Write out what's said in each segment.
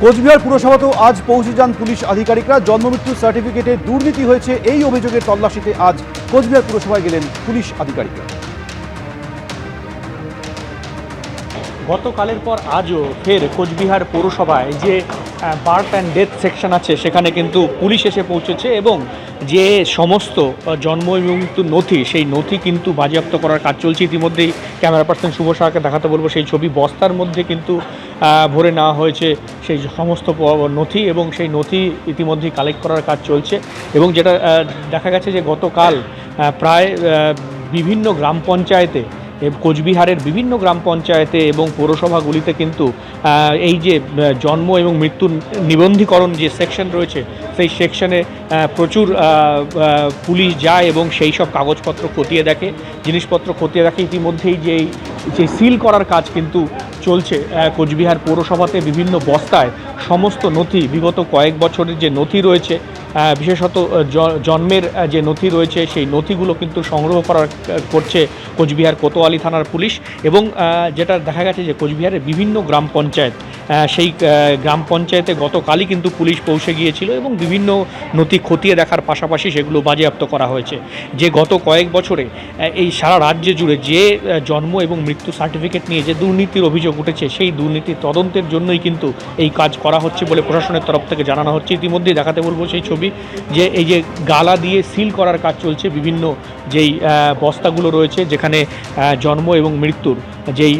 কোচবিহার পুরসভাতেও আজ পৌঁছে যান পুলিশ আধিকারিকরা। জন্মমৃত্যু সার্টিফিকেটে দুর্নীতি হয়েছে এই অভিযোগের তল্লাশিতে আজ কোচবিহার পুরসভায় গেলেন পুলিশ আধিকারিকরা। গতকালের পর আজও ফের কোচবিহার পৌরসভায় যে বার্থ অ্যান্ড ডেথ সেকশন আছে সেখানে কিন্তু পুলিশ এসে পৌঁছেছে এবং যে সমস্ত জন্ম এবং মৃত্যুর নথি সেই নথি কিন্তু বাজেয়াপ্ত করার কাজ চলছে। ইতিমধ্যেই ক্যামেরা পার্সন শুভ সাহাকে দেখাতে বলবো সেই ছবি। বস্তার মধ্যে কিন্তু ভরে নেওয়া হয়েছে সেই সমস্ত নথি এবং সেই নথি ইতিমধ্যেই কালেক্ট করার কাজ চলছে। এবং যেটা দেখা গেছে যে গতকাল প্রায় বিভিন্ন গ্রাম পঞ্চায়েতে কোচবিহারের বিভিন্ন গ্রাম পঞ্চায়েতে এবং পৌরসভাগুলিতে কিন্তু এই যে জন্ম এবং মৃত্যুর নিবন্ধীকরণ যে সেকশন রয়েছে সেই সেকশনে প্রচুর পুলিশ যায় এবং সেই সব কাগজপত্র খতিয়ে দেখে, জিনিসপত্র খতিয়ে দেখে। ইতিমধ্যেই যে সিল করার কাজ কিন্তু চলছে কোচবিহার পৌরসভাতে। বিভিন্ন বস্তায় সমস্ত নথি, বিগত কয়েক বছরের যে নথি রয়েছে, বিশেষত জন্মের যে নথি রয়েছে সেই নথিগুলো কিন্তু সংগ্রহ করছে কোচবিহার কোতোয়ালি থানার পুলিশ। এবং যেটা দেখা গেছে যে কোচবিহারের বিভিন্ন গ্রাম পঞ্চায়েত, সেই গ্রাম পঞ্চায়েতে গতকালই কিন্তু পুলিশ পৌঁছে গিয়েছিল এবং বিভিন্ন নথি খতিয়ে দেখার পাশাপাশি সেগুলো বাজেয়াপ্ত করা হয়েছে। যে গত কয়েক বছরে এই সারা রাজ্য জুড়ে যে জন্ম এবং মৃত্যু সার্টিফিকেট নিয়ে যে দুর্নীতির অভিযোগ উঠেছে সেই দুর্নীতির তদন্তের জন্যই কিন্তু এই কাজ করা হচ্ছে বলে প্রশাসনের তরফ থেকে জানানো হচ্ছে। ইতিমধ্যেই দেখাতে বলবো সেই ছবি, যে এই যে গালা দিয়ে সিল করার কাজ চলছে বিভিন্ন যেই বস্তাগুলো রয়েছে যেখানে জন্ম এবং মৃত্যুর যেই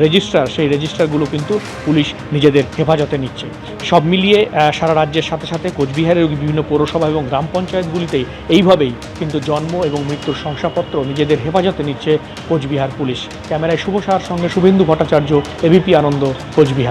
রেজিস্টার, সেই রেজিস্টারগুলো কিন্তু পুলিশ নিজেদের হেফাজতে নিচ্ছে। সব মিলিয়ে সারা রাজ্যের সাথে সাথে কোচবিহারের বিভিন্ন পৌরসভা এবং গ্রাম পঞ্চায়েতগুলিতেই এইভাবেই কিন্তু জন্ম এবং মৃত্যুর শংসাপত্র নিজেদের হেফাজতে নিচ্ছে কোচবিহার পুলিশ। ক্যামেরায় শুভ সাহার সঙ্গে শুভেন্দু ভট্টাচার্য, এবিপি আনন্দ, কোচবিহার।